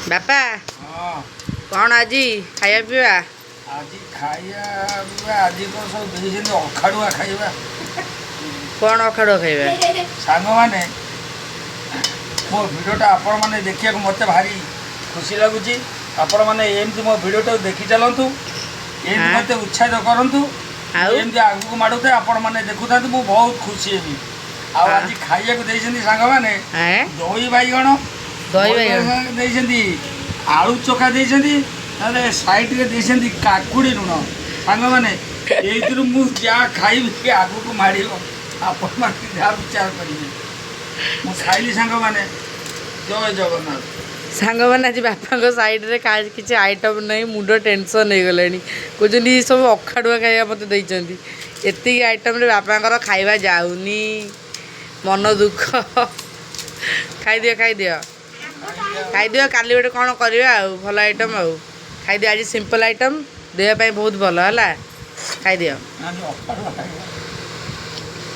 बापा हाँ कौन आज खाया पीवा आज खाइया आज तो सब देइछन्ति अखाड़ुआ खाइबा कौन अखाड़ खाइबा सांग माने मो भिडियोटा आपण माने देखिया मते भारी खुशी लगुची आपण माने एमती मो भिडियोटा देखि चलंतु एमती हाँ। मते उत्साहित करंतु आउ? एमती आगु माडुते आपण माने देखुथांतु मो बहुत खुशी हेबी आ हाँ। आज खाइया को देइछन्ति सांग माने हैं दही बाइगण दही बाइगण देइछन्ति आलू चोखा देइछन्ति ताले साइड रे देइछन्ति काकुड़ी लुण सांग माने एइतिरु मु क्या खाइबि कि आगु को माडिबो आपण माने जा विचार करिबे मु खाइली सांग माने जय जगन्नाथ सांग मैंने आज बापा साइड रे किसी आइटम नहीं मुंड टेंशन हो गला कहते सब अखाड़ुआ खाଇବା मत देइचंती एतिकी आइटम रे बापा खाଇବା जाऊनी मन दुख खाइदियो खाइदियो खाइदियो काली गोटे कौन करवा भल आइटम आउ खाइदियो आज सिंपल आइटम देह बहुत भल है खाइदियो आज अखाड़ुआ खाइबा